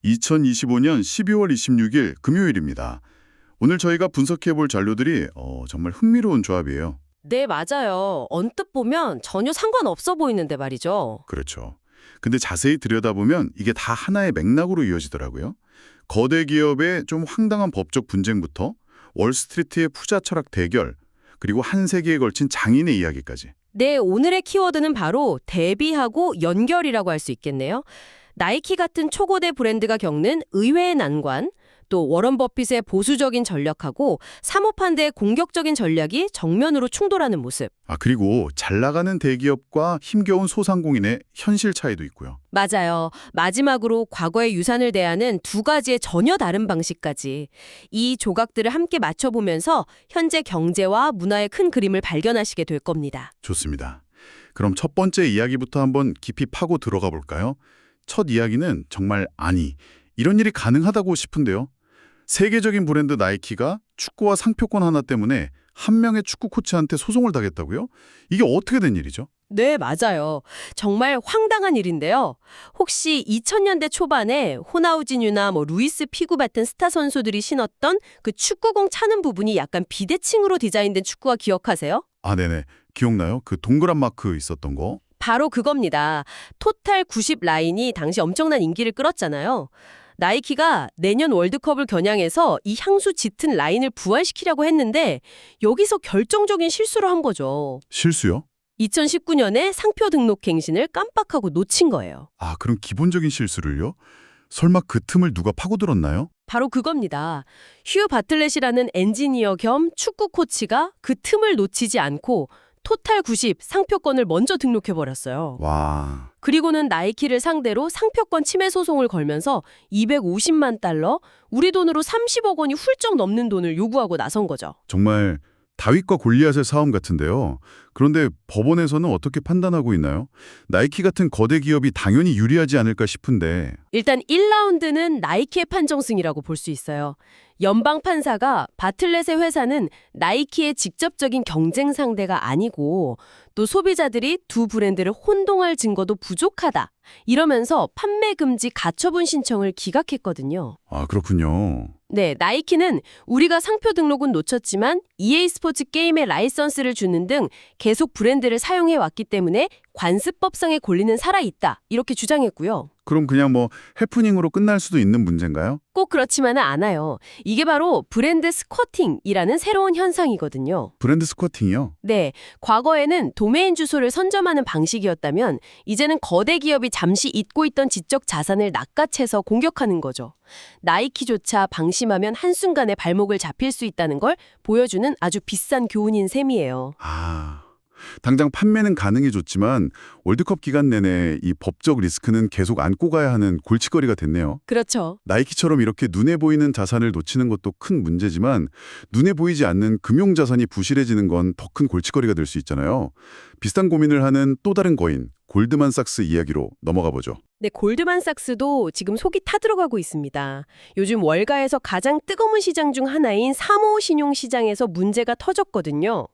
2025년 12월 26일 금요일입니다. 오늘 저희가 분석해볼 잔료들이 정말 흥미로운 조합이에요. 네, 맞아요. 언뜻 보면 전혀 상관없어 보이는데 말이죠. 그렇죠. 근데 자세히 들여다보면 이게 다 하나의 맥락으로 이어지더라고요. 거대 기업의 좀 황당한 법적 분쟁부터 월스트리트의 투자 철학 대결, 그리고 한 세기에 걸친 장인의 이야기까지. 네, 오늘의 키워드는 바로 대비하고 연결이라고 할 수 있겠네요. 나이키 같은 초고대 브랜드가 겪는 의외의 난관, 또 워런 버핏의 보수적인 전략하고 사모펀드의 공격적인 전략이 정면으로 충돌하는 모습. 그리고 잘 나가는 대기업과 힘겨운 소상공인의 현실 차이도 있고요. 맞아요. 마지막으로 과거의 유산을 대하는 두 가지의 전혀 다른 방식까지. 이 조각들을 함께 맞춰보면서 현재 경제와 문화의 큰 그림을 발견하시게 될 겁니다. 좋습니다. 그럼 첫 번째 이야기부터 한번 깊이 파고 들어가 볼까요? 첫 이야기는 정말 이런 일이 가능하다고 싶은데요. 세계적인 브랜드 나이키가 축구와 상표권 하나 때문에 한 명의 축구 코치한테 소송을 당했다고요? 이게 어떻게 된 일이죠? 네, 맞아요. 정말 황당한 일인데요. 혹시 2000년대 초반에 호나우지뉴나 루이스 피구 같은 스타 선수들이 신었던 그 축구공 차는 부분이 약간 비대칭으로 디자인된 축구화 기억하세요? 네네. 기억나요? 그 동그란 마크 있었던 거? 바로 그겁니다. 토탈 90 라인이 당시 엄청난 인기를 끌었잖아요. 나이키가 내년 월드컵을 겨냥해서 이 향수 짙은 라인을 부활시키려고 했는데 여기서 결정적인 실수를 한 거죠. 실수요? 2019년에 상표 등록 갱신을 깜빡하고 놓친 거예요. 그럼 기본적인 실수를요? 설마 그 틈을 누가 파고들었나요? 바로 그겁니다. 휴 바틀렛이라는 엔지니어 겸 축구 코치가 그 틈을 놓치지 않고 토탈 90 상표권을 먼저 등록해버렸어요. 와, 그리고는 나이키를 상대로 상표권 침해 소송을 걸면서 250만 달러, 우리 돈으로 30억 원이 훌쩍 넘는 돈을 요구하고 나선 거죠. 정말 다윗과 골리앗의 싸움 같은데요. 그런데 법원에서는 어떻게 판단하고 있나요? 나이키 같은 거대 기업이 당연히 유리하지 않을까 싶은데. 일단 1라운드는 나이키의 판정승이라고 볼 수 있어요. 연방 판사가 바틀렛의 회사는 나이키의 직접적인 경쟁 상대가 아니고 또 소비자들이 두 브랜드를 혼동할 증거도 부족하다. 이러면서 판매 금지 가처분 신청을 기각했거든요. 그렇군요. 네, 나이키는 우리가 상표 등록은 놓쳤지만 EA 스포츠 게임의 라이선스를 주는 등 계속 브랜드를 사용해 왔기 때문에 관습법상의 권리는 살아있다. 이렇게 주장했고요. 그럼 그냥 해프닝으로 끝날 수도 있는 문제인가요? 꼭 그렇지만은 않아요. 이게 바로 브랜드 스쿼팅이라는 새로운 현상이거든요. 브랜드 스쿼팅이요? 네, 과거에는 도메인 주소를 선점하는 방식이었다면 이제는 거대 기업이 잠시 잊고 있던 지적 자산을 낚아채서 공격하는 거죠. 나이키조차 방심하면 한순간에 발목을 잡힐 수 있다는 걸 보여주는 아주 비싼 교훈인 셈이에요. 당장 판매는 가능해졌지만 월드컵 기간 내내 이 법적 리스크는 계속 안고 가야 하는 골칫거리가 됐네요. 그렇죠. 나이키처럼 이렇게 눈에 보이는 자산을 놓치는 것도 큰 문제지만 눈에 보이지 않는 금융자산이 부실해지는 건 더 큰 골칫거리가 될 수 있잖아요. 비슷한 고민을 하는 또 다른 거인, 골드만삭스 이야기로 넘어가 보죠. 네, 골드만삭스도 지금 속이 타들어가고 있습니다. 요즘 월가에서 가장 뜨거운 시장 중 하나인 사모 신용 시장에서 문제가 터졌거든요.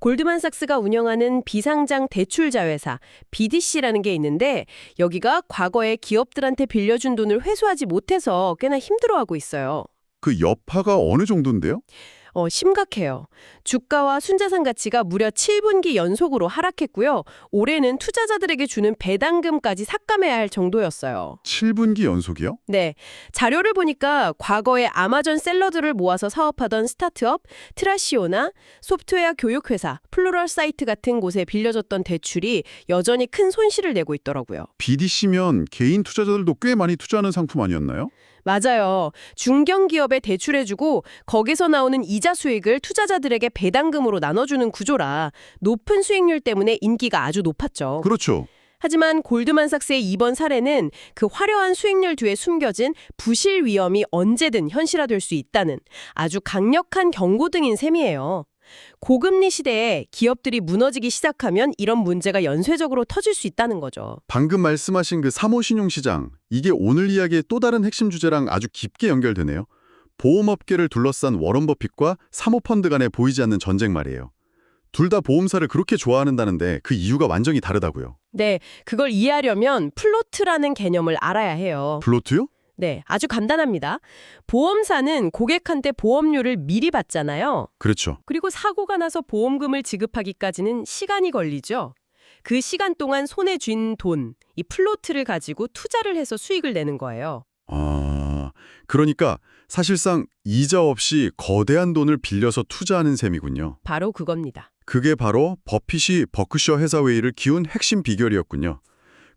골드만삭스가 운영하는 비상장 대출자 회사 BDC라는 게 있는데 여기가 과거에 기업들한테 빌려준 돈을 회수하지 못해서 꽤나 힘들어하고 있어요. 그 여파가 어느 정도인데요? 심각해요. 주가와 순자산 가치가 무려 7분기 연속으로 하락했고요. 올해는 투자자들에게 주는 배당금까지 삭감해야 할 정도였어요. 7분기 연속이요? 네, 자료를 보니까 과거에 아마존 셀러들을 모아서 사업하던 스타트업, 트라시오나 소프트웨어 교육회사, 플루럴사이트 같은 곳에 빌려줬던 대출이 여전히 큰 손실을 내고 있더라고요. BDC면 개인 투자자들도 꽤 많이 투자하는 상품 아니었나요? 맞아요. 중견기업에 대출해주고 거기서 나오는 이자 수익을 투자자들에게 배당금으로 나눠주는 구조라 높은 수익률 때문에 인기가 아주 높았죠. 그렇죠. 하지만 골드만삭스의 이번 사례는 그 화려한 수익률 뒤에 숨겨진 부실 위험이 언제든 현실화될 수 있다는 아주 강력한 경고등인 셈이에요. 고금리 시대에 기업들이 무너지기 시작하면 이런 문제가 연쇄적으로 터질 수 있다는 거죠. 방금 말씀하신 그 사모신용시장, 이게 오늘 이야기의 또 다른 핵심 주제랑 아주 깊게 연결되네요. 보험업계를 둘러싼 워런 버핏과 사모펀드 간에 보이지 않는 전쟁 말이에요. 둘 다 보험사를 그렇게 좋아하는다는데 그 이유가 완전히 다르다고요. 네, 그걸 이해하려면 플로트라는 개념을 알아야 해요. 플로트요? 네, 아주 간단합니다. 보험사는 고객한테 보험료를 미리 받잖아요. 그렇죠. 그리고 사고가 나서 보험금을 지급하기까지는 시간이 걸리죠. 그 시간 동안 손에 쥔 돈, 이 플로트를 가지고 투자를 해서 수익을 내는 거예요. 아, 그러니까 사실상 이자 없이 거대한 돈을 빌려서 투자하는 셈이군요. 바로 그겁니다. 그게 바로 버핏이 버크셔 해사웨이를 키운 핵심 비결이었군요.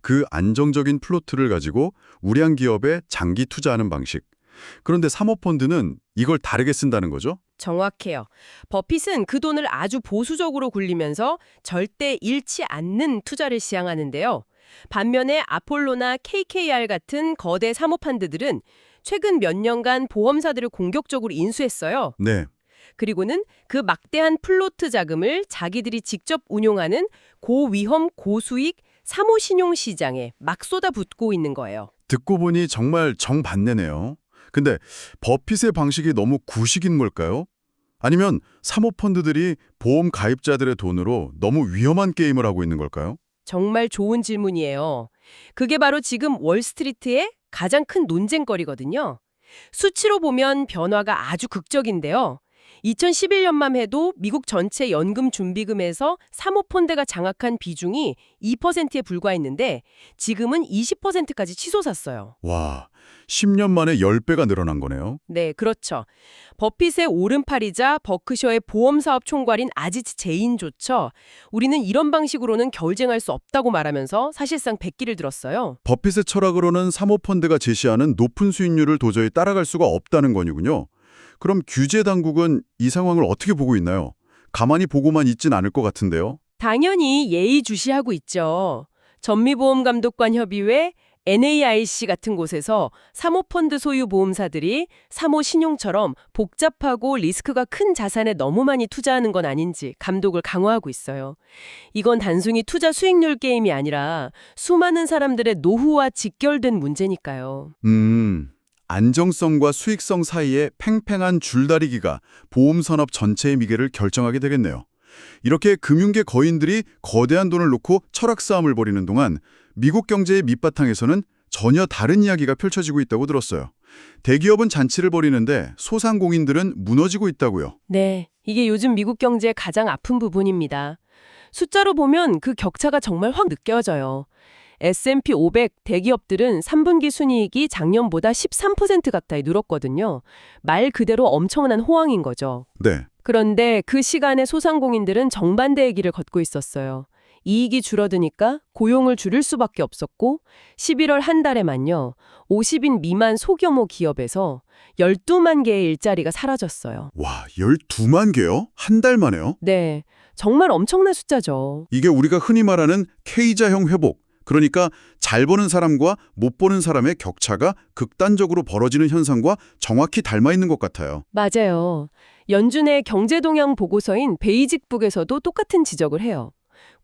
그 안정적인 플로트를 가지고 우량 기업에 장기 투자하는 방식. 그런데 사모펀드는 이걸 다르게 쓴다는 거죠? 정확해요. 버핏은 그 돈을 아주 보수적으로 굴리면서 절대 잃지 않는 투자를 시향하는데요. 반면에 아폴로나 KKR 같은 거대 사모펀드들은 최근 몇 년간 보험사들을 공격적으로 인수했어요. 네. 그리고는 그 막대한 플로트 자금을 자기들이 직접 운용하는 고위험 고수익 사모신용 시장에 막 쏟아붓고 있는 거예요. 듣고 보니 정말 정반대네요. 근데 버핏의 방식이 너무 구식인 걸까요? 아니면 사모펀드들이 보험 가입자들의 돈으로 너무 위험한 게임을 하고 있는 걸까요? 정말 좋은 질문이에요. 그게 바로 지금 월스트리트의 가장 큰 논쟁거리거든요. 수치로 보면 변화가 아주 극적인데요. 2011년만 해도 미국 전체 연금 준비금에서 사모펀드가 장악한 비중이 2%에 불과했는데 지금은 20%까지 치솟았어요. 와, 10년 만에 10배가 늘어난 거네요. 네, 그렇죠. 버핏의 오른팔이자 버크셔의 보험사업 총괄인 아지트 제인조차 우리는 이런 방식으로는 경쟁할 수 없다고 말하면서 사실상 백기를 들었어요. 버핏의 철학으로는 사모펀드가 제시하는 높은 수익률을 도저히 따라갈 수가 없다는 거군요. 그럼 규제 당국은 이 상황을 어떻게 보고 있나요? 가만히 보고만 있진 않을 것 같은데요. 당연히 예의주시하고 있죠. 전미보험감독관 협의회, NAIC 같은 곳에서 사모펀드 소유 보험사들이 사모신용처럼 복잡하고 리스크가 큰 자산에 너무 많이 투자하는 건 아닌지 감독을 강화하고 있어요. 이건 단순히 투자 수익률 게임이 아니라 수많은 사람들의 노후와 직결된 문제니까요. 안정성과 수익성 사이의 팽팽한 줄다리기가 보험산업 전체의 미래를 결정하게 되겠네요. 이렇게 금융계 거인들이 거대한 돈을 놓고 철학 싸움을 벌이는 동안 미국 경제의 밑바탕에서는 전혀 다른 이야기가 펼쳐지고 있다고 들었어요. 대기업은 잔치를 벌이는데 소상공인들은 무너지고 있다고요. 네, 이게 요즘 미국 경제의 가장 아픈 부분입니다. 숫자로 보면 그 격차가 정말 확 느껴져요. S&P 500 대기업들은 3분기 순이익이 작년보다 13% 가까이 늘었거든요. 말 그대로 엄청난 호황인 거죠. 네. 그런데 그 시간에 소상공인들은 정반대의 길을 걷고 있었어요. 이익이 줄어드니까 고용을 줄일 수밖에 없었고 11월 한 달에만요. 50인 미만 소규모 기업에서 12만 개의 일자리가 사라졌어요. 와, 12만 개요? 한 달 만에요? 네, 정말 엄청난 숫자죠. 이게 우리가 흔히 말하는 K자형 회복, 그러니까 잘 버는 사람과 못 버는 사람의 격차가 극단적으로 벌어지는 현상과 정확히 닮아 있는 것 같아요. 맞아요. 연준의 경제동향 보고서인 베이직북에서도 똑같은 지적을 해요.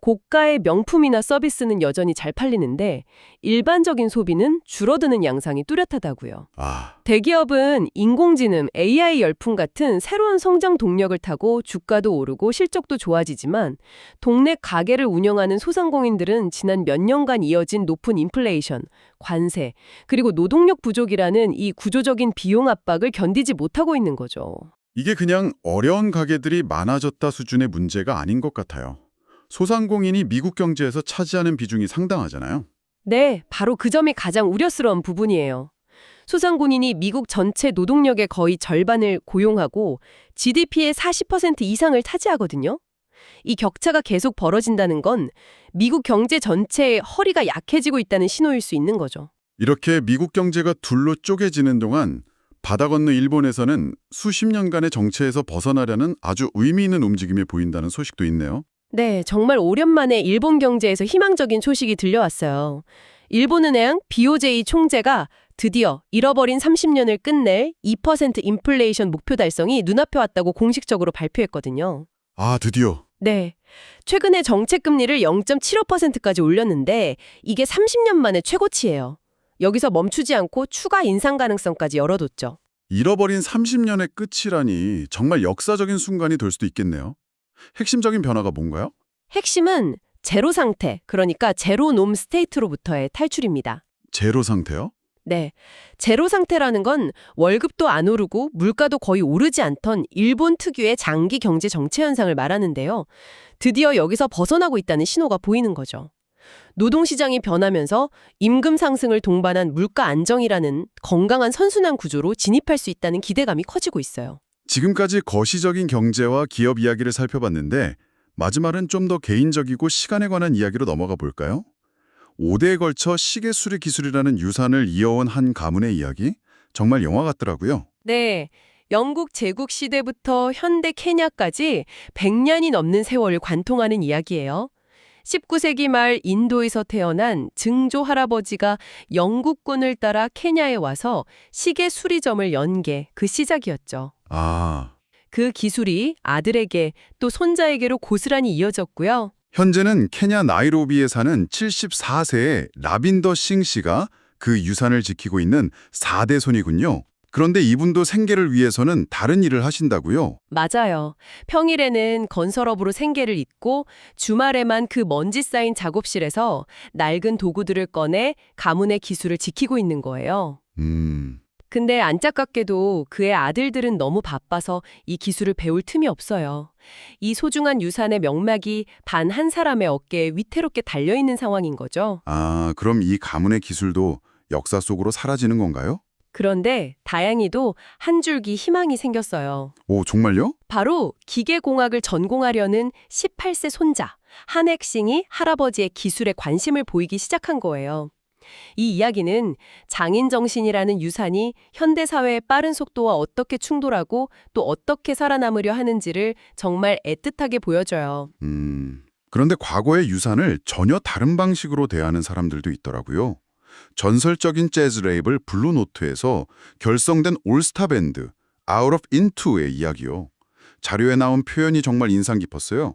고가의 명품이나 서비스는 여전히 잘 팔리는데 일반적인 소비는 줄어드는 양상이 뚜렷하다고요. 아, 대기업은 인공지능, AI 열풍 같은 새로운 성장 동력을 타고 주가도 오르고 실적도 좋아지지만 동네 가게를 운영하는 소상공인들은 지난 몇 년간 이어진 높은 인플레이션, 관세, 그리고 노동력 부족이라는 이 구조적인 비용 압박을 견디지 못하고 있는 거죠. 이게 그냥 어려운 가게들이 많아졌다 수준의 문제가 아닌 것 같아요. 소상공인이 미국 경제에서 차지하는 비중이 상당하잖아요. 네, 바로 그 점이 가장 우려스러운 부분이에요. 소상공인이 미국 전체 노동력의 거의 절반을 고용하고 GDP의 40% 이상을 차지하거든요. 이 격차가 계속 벌어진다는 건 미국 경제 전체의 허리가 약해지고 있다는 신호일 수 있는 거죠. 이렇게 미국 경제가 둘로 쪼개지는 동안 바다 건너 일본에서는 수십 년간의 정체에서 벗어나려는 아주 의미 있는 움직임이 보인다는 소식도 있네요. 네, 정말 오랜만에 일본 경제에서 희망적인 소식이 들려왔어요. 일본은행 BOJ 총재가 드디어 잃어버린 30년을 끝낼 2% 인플레이션 목표 달성이 눈앞에 왔다고 공식적으로 발표했거든요. 아, 드디어. 네, 최근에 정책 금리를 0.75%까지 올렸는데 이게 30년 만에 최고치예요. 여기서 멈추지 않고 추가 인상 가능성까지 열어뒀죠. 잃어버린 30년의 끝이라니 정말 역사적인 순간이 될 수도 있겠네요. 핵심적인 변화가 뭔가요? 핵심은 제로 상태, 그러니까 제로 놈 스테이트로부터의 탈출입니다. 제로 상태요? 네. 제로 상태라는 건 월급도 안 오르고 물가도 거의 오르지 않던 일본 특유의 장기 경제 정체 현상을 말하는데요. 드디어 여기서 벗어나고 있다는 신호가 보이는 거죠. 노동시장이 변하면서 임금 상승을 동반한 물가 안정이라는 건강한 선순환 구조로 진입할 수 있다는 기대감이 커지고 있어요. 지금까지 거시적인 경제와 기업 이야기를 살펴봤는데 마지막은 좀 더 개인적이고 시간에 관한 이야기로 넘어가 볼까요? 5대에 걸쳐 시계 수리 기술이라는 유산을 이어온 한 가문의 이야기? 정말 영화 같더라고요. 네. 영국 제국 시대부터 현대 케냐까지 100년이 넘는 세월을 관통하는 이야기예요. 19세기 말 인도에서 태어난 증조 할아버지가 영국군을 따라 케냐에 와서 시계 수리점을 연 게 그 시작이었죠. 아, 그 기술이 아들에게 또 손자에게로 고스란히 이어졌고요. 현재는 케냐 나이로비에 사는 74세의 라빈더 싱 씨가 그 유산을 지키고 있는 4대 손이군요. 그런데 이분도 생계를 위해서는 다른 일을 하신다고요? 맞아요. 평일에는 건설업으로 생계를 잇고 주말에만 그 먼지 쌓인 작업실에서 낡은 도구들을 꺼내 가문의 기술을 지키고 있는 거예요. 근데 안타깝게도 그의 아들들은 너무 바빠서 이 기술을 배울 틈이 없어요. 이 소중한 유산의 명맥이 단 한 사람의 어깨에 위태롭게 달려있는 상황인 거죠. 아, 그럼 이 가문의 기술도 역사 속으로 사라지는 건가요? 그런데 다행히도 한 줄기 희망이 생겼어요. 오, 정말요? 바로 기계공학을 전공하려는 18세 손자, 한핵싱이 할아버지의 기술에 관심을 보이기 시작한 거예요. 이 이야기는 장인정신이라는 유산이 현대사회의 빠른 속도와 어떻게 충돌하고 또 어떻게 살아남으려 하는지를 정말 애틋하게 보여줘요. 그런데 과거의 유산을 전혀 다른 방식으로 대하는 사람들도 있더라고요. 전설적인 재즈 레이블 블루노트에서 결성된 올스타 밴드 Out of Into의 이야기요. 자료에 나온 표현이 정말 인상 깊었어요.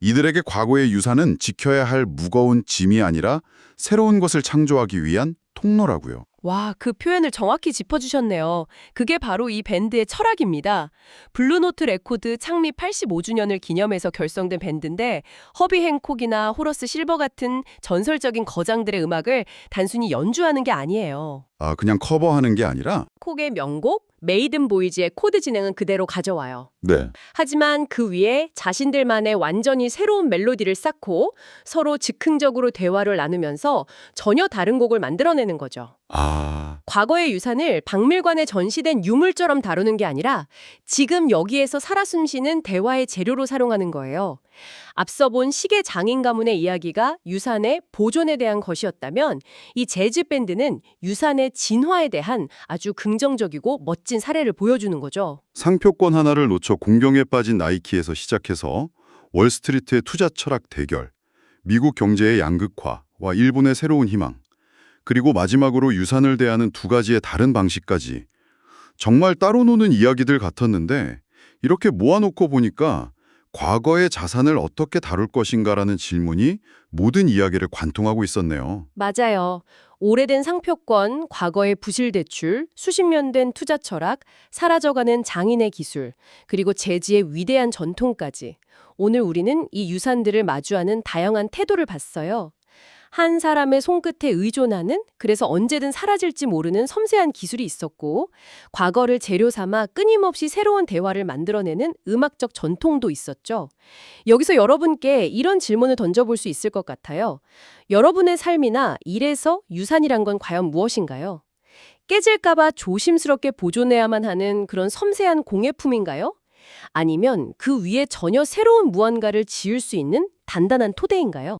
이들에게 과거의 유산은 지켜야 할 무거운 짐이 아니라 새로운 것을 창조하기 위한 통로라고요. 와, 그 표현을 정확히 짚어주셨네요. 그게 바로 이 밴드의 철학입니다. 블루노트 레코드 창립 85주년을 기념해서 결성된 밴드인데 허비 행콕이나 호러스 실버 같은 전설적인 거장들의 음악을 단순히 연주하는 게 아니에요. 아, 그냥 커버하는 게 아니라? 콕의 명곡 메이든 보이즈의 코드 진행은 그대로 가져와요. 네. 하지만 그 위에 자신들만의 완전히 새로운 멜로디를 쌓고 서로 즉흥적으로 대화를 나누면서 전혀 다른 곡을 만들어내는 거죠. 아, 과거의 유산을 박물관에 전시된 유물처럼 다루는 게 아니라 지금 여기에서 살아 숨쉬는 대화의 재료로 사용하는 거예요. 앞서 본 시계 장인 가문의 이야기가 유산의 보존에 대한 것이었다면 이 재즈 밴드는 유산의 진화에 대한 아주 긍정적이고 멋진 사례를 보여주는 거죠. 상표권 하나를 놓쳐 공경에 빠진 나이키에서 시작해서 월스트리트의 투자 철학 대결, 미국 경제의 양극화와 일본의 새로운 희망, 그리고 마지막으로 유산을 대하는 두 가지의 다른 방식까지 정말 따로 노는 이야기들 같았는데 이렇게 모아놓고 보니까 과거의 자산을 어떻게 다룰 것인가라는 질문이 모든 이야기를 관통하고 있었네요. 맞아요. 오래된 상표권, 과거의 부실 대출, 수십 년 된 투자 철학, 사라져가는 장인의 기술, 그리고 재즈의 위대한 전통까지. 오늘 우리는 이 유산들을 마주하는 다양한 태도를 봤어요. 한 사람의 손끝에 의존하는, 그래서 언제든 사라질지 모르는 섬세한 기술이 있었고, 과거를 재료 삼아 끊임없이 새로운 대화를 만들어내는 음악적 전통도 있었죠. 여기서 여러분께 이런 질문을 던져볼 수 있을 것 같아요. 여러분의 삶이나 일에서 유산이란 건 과연 무엇인가요? 깨질까봐 조심스럽게 보존해야만 하는 그런 섬세한 공예품인가요? 아니면 그 위에 전혀 새로운 무언가를 지을 수 있는 단단한 토대인가요?